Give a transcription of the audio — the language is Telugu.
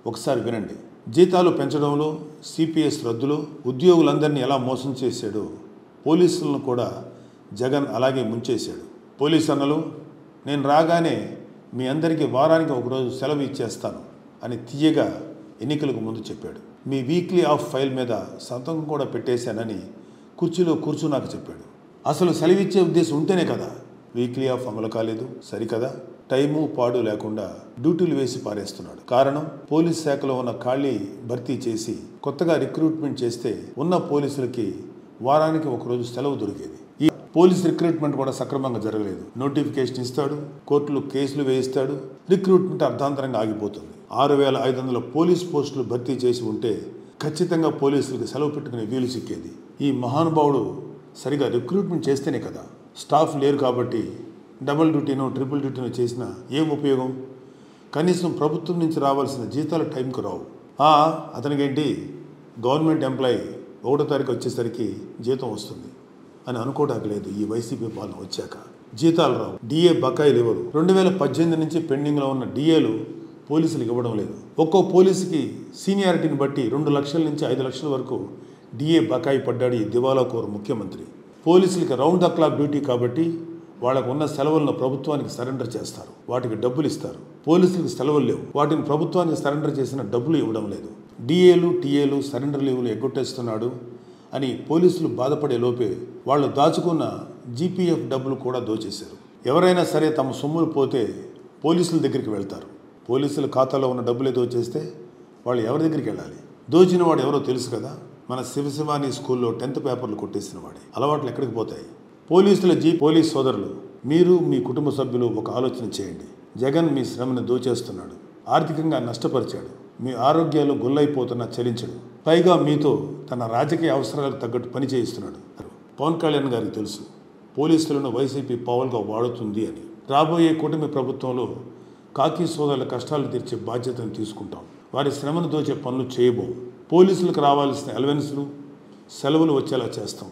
ఒకసారి వినండి. జీతాలు పెంచడంలో, సిపిఎస్ రద్దులో ఉద్యోగులందరినీ ఎలా మోసం చేశాడో పోలీసులను కూడా జగన్ అలాగే ముంచేశాడు. పోలీసు అన్నలు, నేను రాగానే మీ అందరికీ వారానికి ఒకరోజు సెలవు ఇచ్చేస్తాను అని తీయగా ఎన్నికలకు ముందు చెప్పాడు. మీ వీక్లీ ఆఫ్ ఫైల్ మీద సంతకం కూడా పెట్టేశానని కుర్చీలో కూర్చున్నాక చెప్పాడు. అసలు సెలవిచ్చే ఉద్దేశం ఉంటేనే కదా వీక్లీ ఆఫ్ అమలు కాలేదు. సరికదా? టైము పాడు లేకుండా డ్యూటీలు వేసి పారేస్తున్నాడు. కారణం, పోలీస్ శాఖలో ఉన్న ఖాళీ భర్తీ చేసి కొత్తగా రిక్రూట్మెంట్ చేస్తే ఉన్న పోలీసులకి వారానికి ఒకరోజు సెలవు దొరికేది. ఈ పోలీస్ రిక్రూట్మెంట్ కూడా సక్రమంగా జరగలేదు. నోటిఫికేషన్ ఇస్తాడు, కోర్టులు కేసులు వేయిస్తాడు, రిక్రూట్మెంట్ అర్ధాంతరంగా ఆగిపోతుంది. 6500 పోలీస్ పోస్టులు భర్తీ చేసి ఉంటే ఖచ్చితంగా పోలీసులకు సెలవు పెట్టుకునే వీలు సిక్కేది. ఈ మహానుభావుడు సరిగా రిక్రూట్మెంట్ చేస్తేనే కదా. స్టాఫ్ లేరు కాబట్టి డబుల్ డ్యూటీనో ట్రిపుల్ డ్యూటీనో చేసినా ఏం ఉపయోగం? కనీసం ప్రభుత్వం నుంచి రావాల్సిన జీతాలు టైంకు రావు. అతనికేంటి గవర్నమెంట్ ఎంప్లాయీ 1వ తారీఖు వచ్చేసరికి జీతం వస్తుంది అని అనుకోవడానికి లేదు. ఈ వైసీపీ పాలన వచ్చాక జీతాలు రావు, డిఏ బకాయిలు ఇవ్వరు. 2018 నుంచి పెండింగ్లో ఉన్న డిఏలు పోలీసులకు ఇవ్వడం లేదు. ఒక్కో పోలీసుకి సీనియారిటీని బట్టి 2 లక్షల నుంచి 5 లక్షల వరకు డిఏ బకాయి పడ్డాడు ఈ దివాలా కోరు ముఖ్యమంత్రి. పోలీసులకి రౌండ్ ద క్లాక్ డ్యూటీ కాబట్టి వాళ్ళకు ఉన్న సెలవులను ప్రభుత్వానికి సరెండర్ చేస్తారు, వాటికి డబ్బులు ఇస్తారు. పోలీసులకు సెలవులు లేవు, వాటిని ప్రభుత్వానికి సరెండర్ చేసిన డబ్బులు ఇవ్వడం లేదు. డిఏలు టీఏలు సరెండర్ లీవులు ఎగ్గొట్టేస్తున్నాడు అని పోలీసులు బాధపడే లోపే వాళ్ళు దాచుకున్న జీపీఎఫ్ డబ్బులు కూడా దోచేశారు. ఎవరైనా సరే తమ సొమ్ములు పోతే పోలీసుల దగ్గరికి వెళ్తారు. పోలీసుల ఖాతాలో ఉన్న డబ్బులే దోచేస్తే వాళ్ళు ఎవరి దగ్గరికి వెళ్ళాలి? దోచిన వాడు ఎవరో తెలుసు కదా. మన శివశివాని స్కూల్లో 10th పేపర్లు కొట్టేసిన వాడే. అలవాట్లు ఎక్కడికి పోతాయి? పోలీస్ సోదరులు, మీరు మీ కుటుంబ సభ్యులు ఒక ఆలోచన చేయండి. జగన్ మీ శ్రమను దోచేస్తున్నాడు, ఆర్థికంగా నష్టపరిచాడు, మీ ఆరోగ్యాలు గుల్లైపోతున్నా చలించడు. పైగా మీతో తన రాజకీయ అవసరాలకు తగ్గట్టు పని చేయిస్తున్నాడు. పవన్ కళ్యాణ్ గారికి తెలుసు పోలీసులను వైసీపీ పవర్గా వాడుతుంది అని. రాబోయే కూటమి ప్రభుత్వంలో కాకి సోదరుల కష్టాలు తీర్చే బాధ్యతను తీసుకుంటాం. వారి శ్రమను దోచే పనులు చేయబోం. పోలీసులకు రావాల్సిన అలవెన్స్లు, సెలవులు వచ్చేలా చేస్తాం.